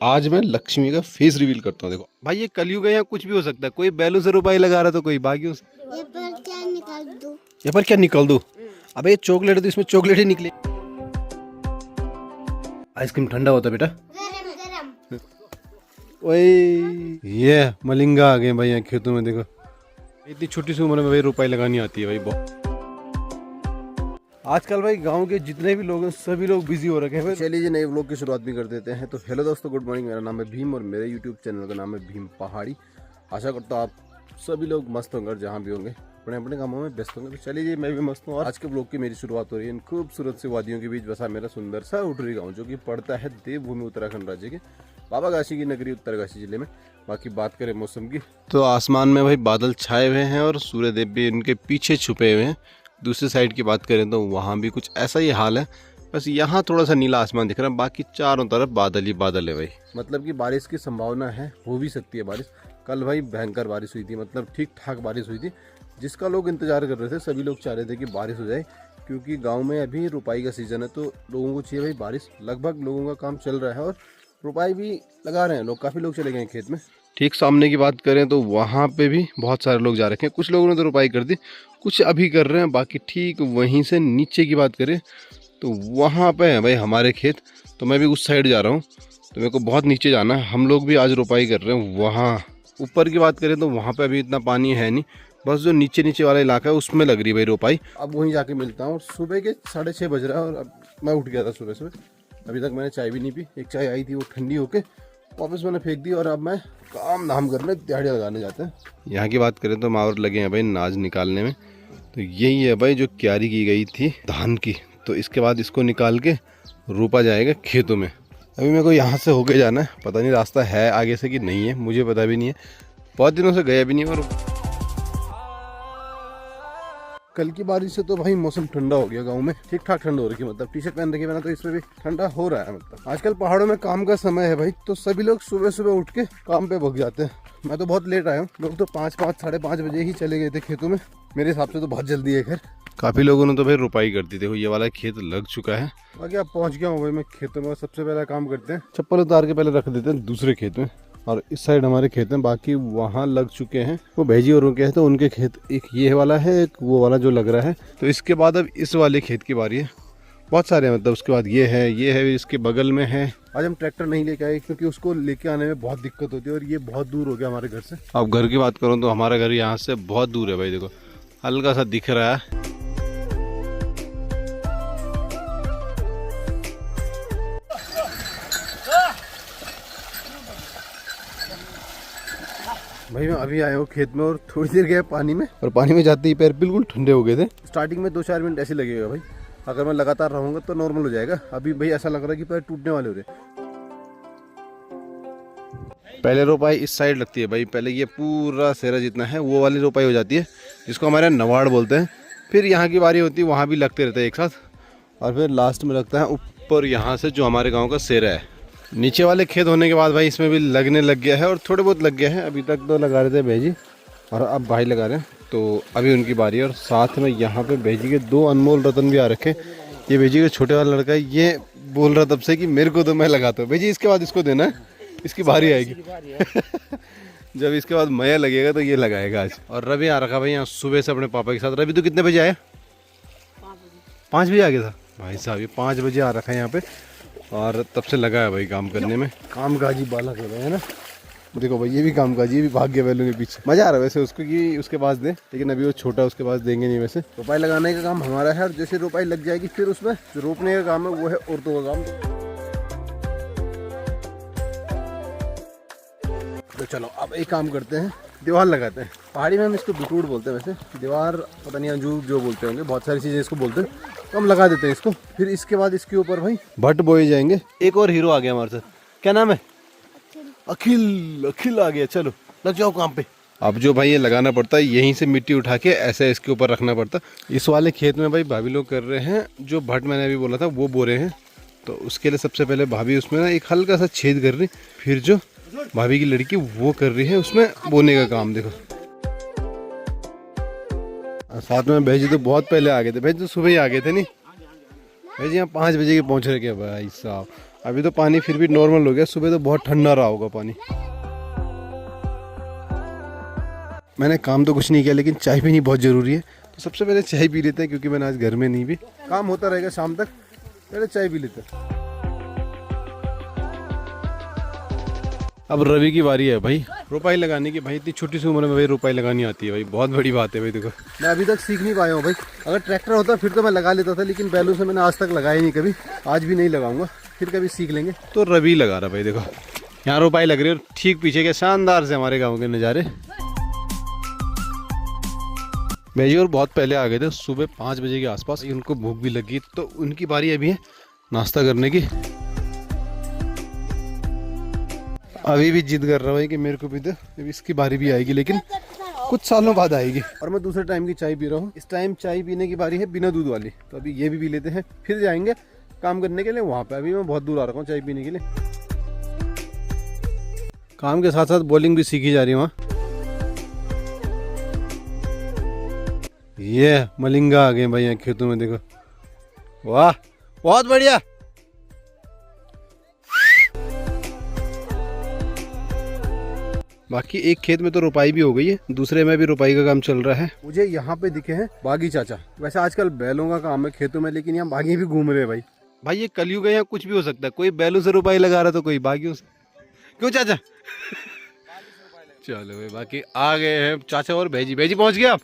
आज मैं लक्ष्मी का फेस रिवील करता हूँ। देखो भाई ये कलयुग है, यहाँ कुछ भी हो सकता है। कोई बैलून से रुपए लगा रहा तो कोई बाकी ये पर क्या निकाल दूं? यहाँ पर क्या निकल दो। अबे ये चॉकलेट है तो इसमें चॉकलेट ही निकले। आइसक्रीम ठंडा होता है बेटा। गरम गरम। ओए ये मलिंगा आ गए भाई यहाँ खेतों में। देखो इतनी छोटी सी उम्र में भाई रुपए लगानी आती है भाई बहुत। आजकल भाई गांव के जितने भी लोग हैं सभी लोग बिजी हो रखे हैं। चलिए जी नए व्लॉग की शुरुआत भी कर देते हैं। तो हेलो दोस्तों, गुड मॉर्निंग। मेरा नाम है भीम और मेरे यूट्यूब चैनल का नाम है भीम पहाड़ी। आशा करता हूँ आप सभी लोग मस्त होंगे और जहाँ भी होंगे अपने अपने कामों में व्यस्त होंगे। तो चलिए जी मैं भी मस्त हूँ और आज के व्लॉग की मेरी शुरुआत हो रही है इन खूबसूरत से वादियों के बीच बसा मेरा सुंदर सा उटरी गाँव, जो कि पड़ता है देवभूमि उत्तराखंड राज्य के बाबागासी की नगरी उत्तरकाशी जिले में। बाकी बात करें मौसम की तो आसमान में भाई बादल छाए हुए हैं और सूर्यदेव भी इनके पीछे छुपे हुए हैं। दूसरी साइड की बात करें तो वहाँ भी कुछ ऐसा ही हाल है, बस यहाँ थोड़ा सा नीला आसमान दिख रहा है, बाकी चारों तरफ बादल ही बादल है भाई। मतलब कि बारिश की संभावना है, हो भी सकती है बारिश। कल भाई भयंकर बारिश हुई थी, मतलब ठीक ठाक बारिश हुई थी जिसका लोग इंतजार कर रहे थे। सभी लोग चाह रहे थे कि बारिश हो जाए, क्योंकि गाँव में अभी रुपाई का सीजन है तो लोगों को चाहिए भाई बारिश। लगभग लोगों का काम चल रहा है और रुपाई भी लगा रहे हैं लोग, काफ़ी लोग चले गए हैं खेत में। ठीक सामने की बात करें तो वहाँ पे भी बहुत सारे लोग जा रखे हैं। कुछ लोगों ने तो रुपाई कर दी, कुछ अभी कर रहे हैं। बाकी ठीक वहीं से नीचे की बात करें तो वहाँ पे है भाई हमारे खेत। तो मैं भी उस साइड जा रहा हूँ, तो मेरे को बहुत नीचे जाना है। हम लोग भी आज रुपाई कर रहे हैं। वहाँ ऊपर की बात करें तो वहाँ पे अभी इतना पानी है नहीं, बस जो नीचे नीचे वाला इलाका है उसमें लग रही है भाई रुपाई। अब वहीं जाके मिलता हूँ। सुबह के 6:30 बज रहा है और अब मैं उठ गया था सुबह सुबह। अभी तक मैंने चाय भी नहीं पी। एक चाय आई थी वो ठंडी होके वापस मैंने फेंक दी और अब मैं काम धाम करने दिहाड़ियाँ लगाने जाते हैं। यहाँ की बात करें तो मावर लगे हैं भाई नाज निकालने में। तो यही है भाई जो क्यारी की गई थी धान की, तो इसके बाद इसको निकाल के रोपा जाएगा खेतों में। अभी मेरे को यहाँ से होके जाना है, पता नहीं रास्ता है आगे से कि नहीं है, मुझे पता भी नहीं है, बहुत दिनों से गया भी नहीं। और कल की बारिश से तो भाई मौसम ठंडा हो गया गांव में, ठीक ठाक ठंड हो रही है। मतलब टी शर्ट पहन रखे बिना तो इसमें भी ठंडा हो रहा है। मतलब आजकल पहाड़ों में काम का समय है भाई, तो सभी लोग सुबह सुबह उठ के काम पे भग जाते हैं। मैं तो बहुत लेट आया हूँ, लोग तो 5, 5:30 बजे ही चले गए थे खेतों में। मेरे हिसाब से तो बहुत जल्दी है। खैर काफी लोगों ने तो भाई रुपाई कर दी। देखो ये वाला खेत लग चुका है। बाकी अब पहुंच गया हूँ भाई मैं खेतों में। सबसे पहले काम करते हैं, चप्पल उतार के पहले रख देते हैं दूसरे खेत में, और इस साइड हमारे खेत हैं। बाकी वहाँ लग चुके हैं वो भेजी और उनके हैं, तो उनके खेत एक ये वाला है, एक वो वाला जो लग रहा है। तो इसके बाद अब इस वाले खेत की बारी है। बहुत सारे हैं, मतलब उसके बाद ये है इसके बगल में है। आज हम ट्रैक्टर नहीं लेके आए क्योंकि उसको लेके आने में बहुत दिक्कत होती है और ये बहुत दूर हो गया हमारे घर से। अब घर की बात करूँ तो हमारा घर यहाँ से बहुत दूर है भाई। देखो हल्का सा दिख रहा है। भाई मैं अभी आया हूँ खेत में और थोड़ी देर गया पानी में, और पानी में जाते ही पैर बिल्कुल ठंडे हो गए थे। स्टार्टिंग में 2-4 मिनट ऐसे लगेगा भाई, अगर मैं लगातार रहूंगा तो नॉर्मल हो जाएगा। अभी भाई ऐसा लग रहा है कि पैर टूटने वाले हो रहे। पहले रोपाई इस साइड लगती है भाई, पहले ये पूरा सेरा जितना है वो वाली रोपाई हो जाती है, जिसको हमारे नवाड़ बोलते हैं। फिर यहाँ की बारी होती है, वहाँ भी लगते रहते हैं एक साथ, और फिर लास्ट में लगता है ऊपर यहाँ से जो हमारे गाँव का सेरा है। नीचे वाले खेत होने के बाद भाई इसमें भी लगने लग गया है, और थोड़े बहुत लग गया है। अभी तक तो लगा रहे थे भेजी और अब भाई लगा रहे हैं, तो अभी उनकी बारी है। और साथ में यहाँ पे भेजी के 2 अनमोल रतन भी आ रखे। ये भेजी के छोटे वाला लड़का है, ये बोल रहा तब से कि मेरे को तो मैं लगाता हूँ। भेजी इसके बाद इसको देना है, इसकी बारी आएगी। जब इसके बाद मया लगेगा तो ये लगाएगा आज। और रवि आ रखा भाई यहाँ सुबह से अपने पापा के साथ। रवि तो कितने बजे आया? 5 बजे आ गया था भाई साहब। ये 5 बजे आ रखा है यहाँ पे और तब से लगा है भाई काम करने में। कामकाजी बालक है भाई, है ना। देखो भाई ये भी कामकाजी, ये भी भाग गया बैलों के पीछे। मजा आ रहा है वैसे उसको कि उसके पास दे, लेकिन अभी वो छोटा, उसके पास देंगे नहीं। वैसे रोपाई लगाने का काम हमारा है, और जैसे रोपाई लग जाएगी फिर उसमें जो रोपने का काम है वो है औरतों का काम। तो चलो अब एक काम करते हैं, दीवार लगाते हैं। पहाड़ी में हम इसको बिटूट बोलते हैं, वैसे दीवार पता नहीं जो बोलते होंगे, बहुत सारी चीज़ें इसको बोलते हैं। तो हम लगा देते हैं इसको। फिर इसके बाद इसके ऊपर भाई भट्ट बोए जाएंगे। एक और हीरो आ गया हमारे साथ, क्या नाम है? अखिल आ गया। चलो लग जाओ काम पे। अब जो भाई ये लगाना पड़ता है, यहीं से मिट्टी उठा के ऐसे इसके ऊपर रखना पड़ता। इस वाले खेत में भाई भाभी लोग कर रहे हैं, जो भट्ट मैंने अभी बोला था वो बो रहे हैं। तो उसके लिए सबसे पहले भाभी उसमें ना एक हल्का सा छेद कर रही, फिर जो भाभी की लड़की वो कर रही है उसमें बोने का काम। देखो साथ में भेजी तो बहुत पहले आ गए थे। भेजी तो सुबह ही आ गए थे। नहीं भेजी यहाँ 5 बजे के पहुँच रहे क्या भाई साहब। अभी तो पानी फिर भी नॉर्मल हो गया, सुबह तो बहुत ठंडा रहा होगा पानी। मैंने काम तो कुछ नहीं किया लेकिन चाय पीनी बहुत ज़रूरी है, तो सबसे पहले चाय पी लेते हैं क्योंकि मैंने आज घर में नहीं भी, काम होता रहेगा शाम तक, पहले चाय पी लेते हैं। अब रवि की बारी है भाई रोपाई लगाने की। भाई इतनी छोटी सी उम्र में भाई रोपाई लगानी आती है भाई, बहुत बड़ी बात है भाई। देखो मैं अभी तक सीख नहीं पाया हूँ भाई, अगर ट्रैक्टर होता फिर तो मैं लगा लेता था, लेकिन बैलों से मैंने आज तक लगाया नहीं कभी, आज भी नहीं लगाऊंगा, फिर कभी सीख लेंगे। तो रवि लगा रहा भाई, देखो यहाँ रोपाई लग रही है और ठीक पीछे के शानदार से हमारे गाँव के नज़ारे। भाई और बहुत पहले आ गए थे, सुबह 5 बजे के आसपास, उनको भूख भी लगी, तो उनकी बारी अभी है नाश्ता करने की। अभी भी जिद कर रहा है कि मेरे को भी दे, अभी इसकी बारी भी आएगी लेकिन कुछ सालों बाद आएगी। और मैं दूसरे टाइम की चाय पी रहा हूँ, इस टाइम चाय पीने की बारी है बिना दूध वाली, तो अभी ये भी पी लेते हैं, फिर जाएंगे काम करने के लिए वहाँ पे। अभी मैं बहुत दूर आ रहा हूँ चाय पीने के लिए। काम के साथ साथ बॉलिंग भी सीखी जा रही है वहाँ। ये मलिंगा आ गए भाई यहाँ खेतों में, देखो वाह बहुत बढ़िया। बाकी एक खेत में तो रोपाई भी हो गई है, दूसरे में भी रोपाई का काम चल रहा है। मुझे यहाँ पे दिखे हैं बागी चाचा। वैसे आजकल बैलों का काम है खेतों में, लेकिन यहाँ बागी भी घूम रहे हैं भाई। भाई ये कलयुग है, यहाँ कुछ भी हो सकता है, कोई बैलों से रोपाई लगा रहा तो कोई बागियों से। क्यों चाचा? चलो भाई, बाकी आ गए हैं चाचा और भेजी। भेजी पहुँच गया आप?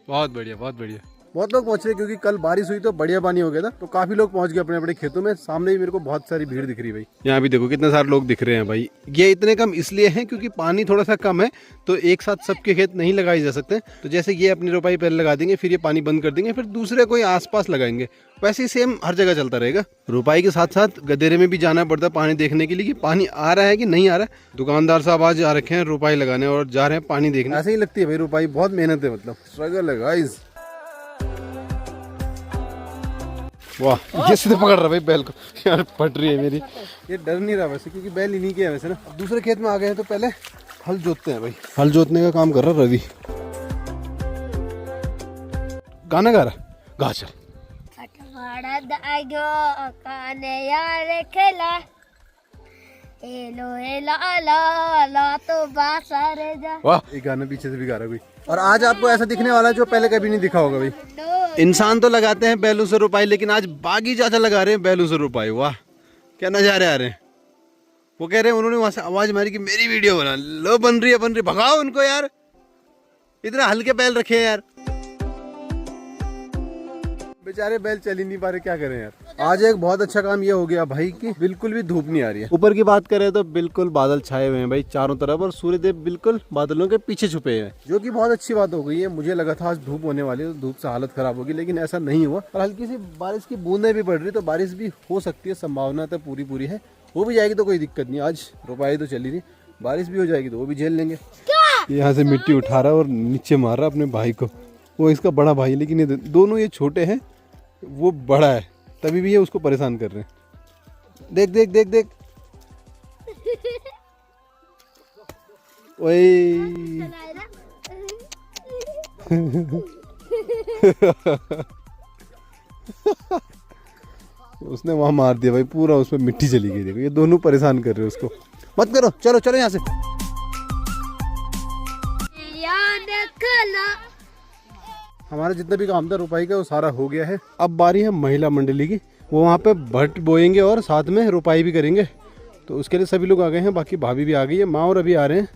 बहुत बढ़िया बहुत बढ़िया। बहुत लोग पहुंच रहे क्योंकि कल बारिश हुई तो बढ़िया पानी हो गया था, तो काफी लोग पहुंच गए अपने अपने खेतों में। सामने भी मेरे को बहुत सारी भीड़ दिख रही भाई। यहाँ भी देखो कितने सारे लोग दिख रहे हैं भाई। ये इतने कम इसलिए हैं क्योंकि पानी थोड़ा सा कम है, तो एक साथ सबके खेत नहीं लगाए जा सकते। तो जैसे ये अपनी रोपाई पहले लगा देंगे, फिर ये पानी बंद कर देंगे, फिर दूसरे कोई आसपास लगाएंगे। वैसे ही सेम हर जगह चलता रहेगा। रोपाई के साथ साथ गदेरे में भी जाना पड़ता है पानी देखने के लिए कि पानी आ रहा है कि नहीं आ रहा है। दुकानदार साहब आज आ रखे हैं रोपाई लगाने और जा रहे हैं पानी देखने। ऐसे ही लगती है भाई रोपाई, बहुत मेहनत है, मतलब स्ट्रगल है गाइस। वाह ये सीधे पकड़ रहा भाई बैल को, यार फट रही है मेरी। ये डर नहीं रहा वैसे क्योंकि बैल इन्हीं के है वैसे ना। दूसरे खेत में आ गए हैं तो पहले हल जोतते हैं भाई। हल जोतने का काम कर रहा रवि। गाना गा रहा, गा चल। वाह ये गाना पीछे से भी गा रहा कोई। और आज आपको ऐसा दिखने वाला है जो पहले कभी नहीं दिखा होगा भाई। इंसान तो लगाते हैं बैलों से रुपाई, लेकिन आज बागी चाचा लगा रहे हैं बैलों से रुपाई। वाह क्या नजारे आ रहे हैं। वो कह रहे हैं, उन्होंने वहां से आवाज मारी कि मेरी वीडियो बना लो। बन रही है, भगाओ उनको यार, इतना हल्के बैल रखे हैं यार। बेचारे बैल चल ही नहीं पा रहे, क्या करें यार। आज एक बहुत अच्छा काम ये हो गया भाई कि बिल्कुल भी धूप नहीं आ रही है। ऊपर की बात करें तो बिल्कुल बादल छाए हुए हैं भाई चारों तरफ, और सूर्यदेव बिल्कुल बादलों के पीछे छुपे हैं, जो कि बहुत अच्छी बात हो गई है। मुझे लगा था आज धूप होने वाली है तो धूप से हालत खराब होगी, लेकिन ऐसा नहीं हुआ। और हल्की सी बारिश की बूंदें भी पड़ रही, तो बारिश भी हो सकती है, संभावना तो पूरी है। वो भी जाएगी तो कोई दिक्कत नहीं। आज रोपाई तो चली रही, बारिश भी हो जाएगी तो वो भी झेल लेंगे। यहाँ से मिट्टी उठा रहा और नीचे मार रहा अपने भाई को। वो इसका बड़ा भाई, लेकिन ये दोनों ये छोटे हैं, वो बड़ा है, तभी भी ये उसको परेशान कर रहे हैं। देख देख देख देख ओए उसने वहां मार दिया भाई पूरा, उसमें मिट्टी चली गई। देखो ये दोनों परेशान कर रहे हैं उसको। मत करो, चलो चलो यहाँ से। हमारा जितना भी काम था रुपाई का वो सारा हो गया है। अब बारी है महिला मंडली की, वो वहाँ पे भट्ट बोएंगे और साथ में रुपाई भी करेंगे। तो उसके लिए सभी लोग आ गए हैं, बाकी भाभी भी आ गई है, माँ और अभी आ रहे हैं,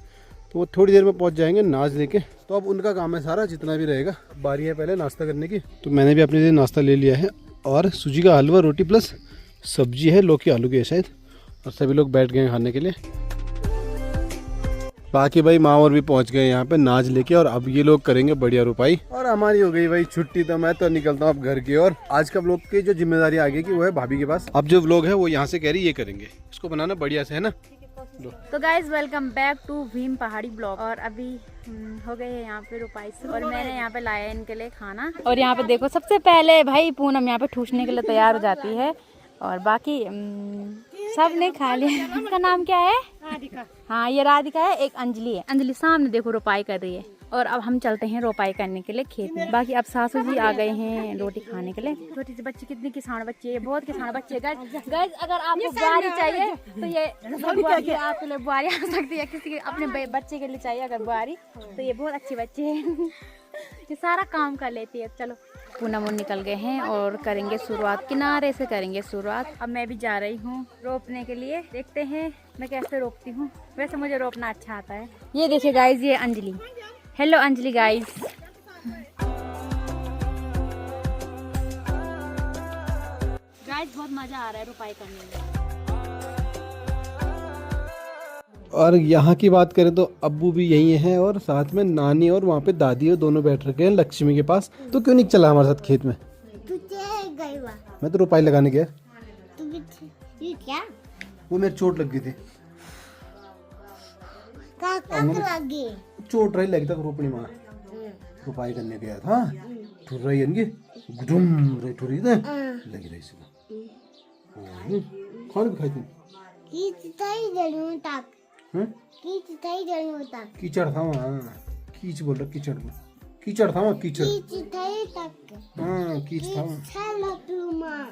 तो वो थोड़ी देर में पहुँच जाएंगे नाच लेके। तो अब उनका काम है सारा जितना भी रहेगा। बारी है पहले नाश्ता करने की, तो मैंने भी अपने लिए नाश्ता ले लिया है, और सूजी का हलवा, रोटी प्लस सब्जी है लौकी आलू की शायद, और सभी लोग बैठ गए खाने के लिए। बाकी भाई माँ और भी पहुंच गए यहाँ पे नाच लेके, और अब ये लोग करेंगे बढ़िया रुपाई। और हमारी हो गई भाई छुट्टी, तो मैं तो निकलता हूँ अब घर की ओर। आज का व्लॉग की जो जिम्मेदारी आ गई कि वो है भाभी के पास। अब जो व्लॉग है वो यहाँ से कह रही ये करेंगे, उसको बनाना बढ़िया से, है ना। तो guys welcome back to Bhim Pahadi blog. और अभी हो गए हैं यहाँ पे रुपाई से, और मैंने यहाँ पे लाया इनके लिए खाना। और यहाँ पे देखो सबसे पहले भाई पूनम यहाँ पे ठूसने के लिए तैयार हो जाती है, और बाकी सब ने खा लिया। इसका नाम क्या है? राधिका। हाँ ये राधिका है, एक अंजलि है। अंजलि सामने देखो रुपाई कर रही है। और अब हम चलते हैं रोपाई करने के लिए खेत में। बाकी अब सासू जी आ गए हैं रोटी खाने के लिए। छोटी सी बच्ची, कितनी किसान बच्ची है, बहुत किसान बच्ची है। गाइस अगर आपको बुआरी चाहिए तो ये आपके लिए बुआरी आ सकती है, किसी अपने बच्चे के लिए चाहिए अगर बुआरी तो ये बहुत अच्छी बच्ची है। ये सारा काम कर लेती है। चलो पूनम निकल गए हैं और करेंगे शुरुआत, किनारे से करेंगे शुरुआत। अब मैं भी जा रही हूँ रोपने के लिए, देखते हैं मैं कैसे रोपती हूँ। वैसे मुझे रोपना अच्छा आता है। ये देखिए गाइस, ये Anjali. Hello Anjali guys. Guys बहुत मजा आ रहा है रोपाई करने में। और यहाँ की बात करें तो अब्बू भी यही हैं और साथ में नानी और वहाँ पे दादी और दोनों बैठ रखे हैं लक्ष्मी के पास। तो क्यों नहीं चला हमारे साथ खेत में? मैं तो रोपाई लगाने गया। ये क्या? वो मेरी चोट लग गई थी। लगी? चोट रही लगी तक रोपनी मार रोपाई करने गया था। ठुर रही इनकी गुडुम रही ठुरी थे लगी रही सी। खाने भी खाई थी। कीचड़ था वहाँ। कीच बोल रहा, कीचड़ में कीचड़ था वहाँ। कीचड़ हाँ कीच था वहाँ।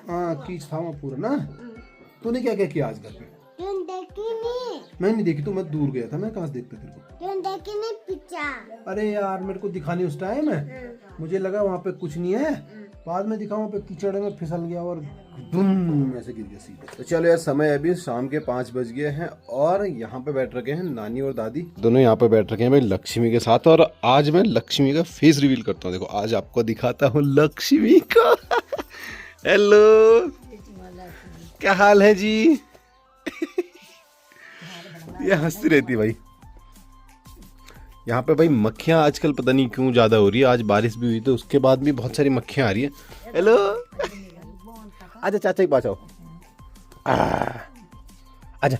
हाँ कीच था वहाँ पूरा ना। तूने क्या क्या किया आज घर पे? मैं नहीं देखी, तो मैं दूर गया था। मैं कहाँ से देखता तेरे को? अरे यार मेरे को दिखाने उस टाइम मुझे लगा वहाँ पे कुछ नहीं है, बाद में दिखा वहाँ पे कीचड़ में फिसल गया और दुम ऐसे गिर गया सीधे। तो चलो यार, समय अभी शाम के 5 बज गए हैं और यहाँ पे बैठ रखे हैं नानी और दादी दोनों यहाँ पे बैठ रखे हैं भाई लक्ष्मी के साथ। और आज मैं लक्ष्मी का फेस रिवील करता हूँ। देखो आज आपको दिखाता हूँ लक्ष्मी को। हेलो, क्या हाल है जी? ये हंसती रहती भाई। यहाँ पे भाई मक्खियाँ आजकल पता नहीं क्यों ज़्यादा हो रही है। आज बारिश भी हुई तो उसके बाद भी बहुत सारी मक्खियाँ आ रही है। हेलो, आजा चाचा के पास आओ। आजा।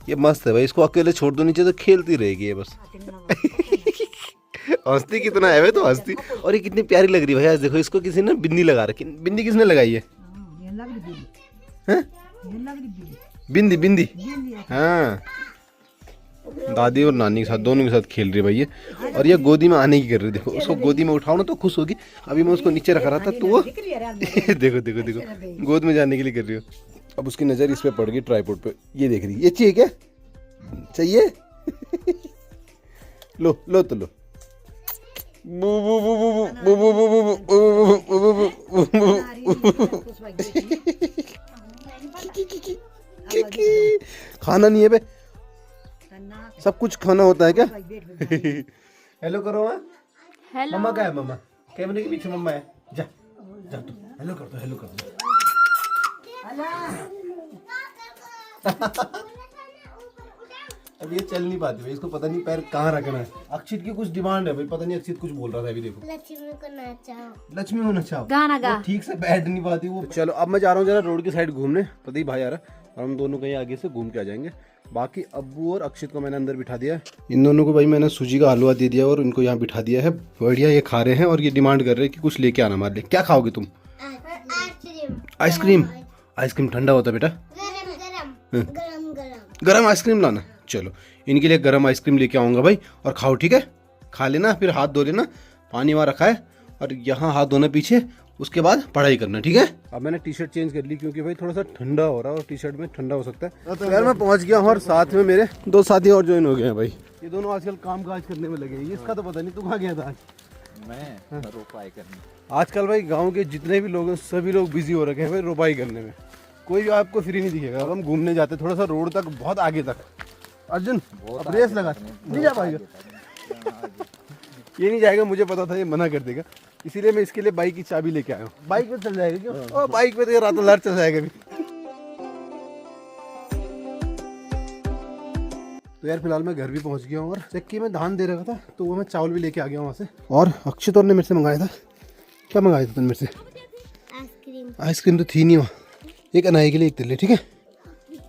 ये मस्त है भाई, इसको अकेले छोड़ दो नीचे तो खेलती रहेगी ये बस। हंसती कितना है भाई, तो हंसती। और ये कितनी प्यारी लग रही है भाई। आज देखो इसको किसी ने बिंदी लगा रखी। बिंदी किसने लगाई है? बिंदी बिंदी हाँ, दादी और नानी के साथ दोनों के साथ खेल रही है भाई ये। और ये गोदी में आने की कर रही है। देखो उसको गोदी में उठाओ ना तो खुश होगी। अभी मैं उसको नीचे रखा रहा था तो वो देखो देखो देखो गोद में जाने के लिए कर रही हो। अब उसकी नज़र इस पे पड़ गई ट्राइपॉड पे। ये देख रही है। ये चाहिए क्या? चाहिए? लो लो तो लो। खाना नहीं है बे, सब कुछ खाना होता है क्या? हेलो करो। हेलो मम्मा क्या है? मम्मा कैमरे के पीछे मम्मा है। जा जा तू हेलो कर दो, हेलो कर दो। अब ये चल नहीं पाती भाई, इसको पता नहीं पैर कहाँ रखना है। अक्षित की कुछ डिमांड है भाई, पता नहीं अक्षित कुछ बोल रहा था अभी। देखो लक्ष्मी को नचाओ, लक्ष्मी को नचाओ, गाना गा। ठीक से बैठ नहीं पाती वो। चलो अब मैं जा रहा हूँ जरा रोड की साइड घूमने। प्रदीप भाई आ रहा है और हम दोनों कहीं आगे से घूम के आ जाएंगे। बाकी अब्बू और अक्षित को मैंने अंदर बिठा दिया है। इन दोनों को भाई मैंने सूजी का हलवा दे दिया और इनको यहाँ बिठा दिया है। बढ़िया ये खा रहे हैं और ये डिमांड कर रहे हैं कि कुछ लेके आना हमारे लिए। क्या खाओगे तुम? आइसक्रीम। आइसक्रीम ठंडा होता है बेटा, गरम आइसक्रीम लाना। चलो इनके लिए गरम आइसक्रीम लेके आऊँगा भाई और खाओ, ठीक है? खा लेना, फिर हाथ धो लेना, पानी वहाँ रखा है और यहाँ हाथ धोना पीछे, उसके बाद पढ़ाई करना, ठीक है? अब मैंने टी शर्ट चेंज कर ली क्योंकि भाई थोड़ा सा ठंडा हो रहा है और टी शर्ट में ठंडा हो सकता है। तो यार मैं पहुंच गया हूँ और साथ में मेरे 2 साथी और ज्वाइन हो गए हैं भाई। ये दोनों आजकल काम काज करने में लगे हैं। इसका तो पता नहीं तू कहाँ गया था आज? मैं रोपाई करने। आजकल भाई गाँव के जितने भी लोग हैं सभी लोग बिजी हो रखे हैं भाई रोपाई करने में। कोई भी आपको फ्री नहीं दिखेगा। अब हम घूमने जाते थोड़ा सा रोड तक, बहुत आगे तक। अर्जुन अब रेस लगा, नहीं जा पाएगा। ये नहीं जाएगा, मुझे पता था ये मना कर देगा, इसीलिए मैं इसके लिए बाइक की चाबी लेके आया हूँ। बाइक पे चल जाएगा क्यों? ओ बाइक पे तो ये रातों रात चल जाएगा अभी। तो यार फिलहाल मैं घर भी पहुंच गया हूँ और चक्की में धान दे रखा था तो वो मैं चावल भी लेके आ गया वहाँ से। और अक्षित और ने मेरे से मंगाया था। क्या मंगाया था तुमने मेरे से? आइसक्रीम। आइसक्रीम तो थी नहीं वहाँ। एक अनाई के लिए, एक तेरे लिए, ठीक है?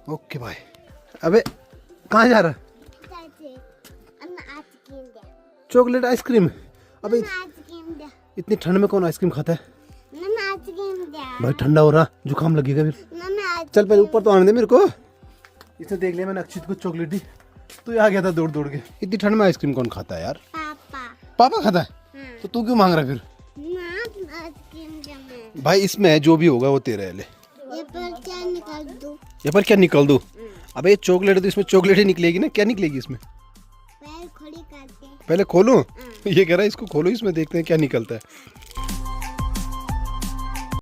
Okay bye. अबे कहाँ जा रहा? Chocolate ice cream. अबे इतनी ठंड में कौन आइसक्रीम खाता है भाई? ठंडा हो रहा, जुकाम लगेगा फिर। चल पहले ऊपर तो आने दे मेरे को। इसने देख लिया मैंने अक्षित को चॉकलेट दी, तू आ गया था दौड़ दौड़ के। इतनी ठंड में आइसक्रीम कौन खाता है यार? पापा पापा खाता है? तो तू क्यों मांग रहा है फिर? ना आइसक्रीम जमे भाई इसमें जो भी होगा वो तेरा है। ले ये पर क्या निकाल दूं? ये पर क्या निकाल दो? अबे ये चॉकलेट है तो इसमें चॉकलेट ही निकलेगी ना, क्या निकलेगी इसमें? पैर खोली करते पहले खोलो। ये कह रहा है इसको खोलो, इसमें देखते हैं क्या निकलता है।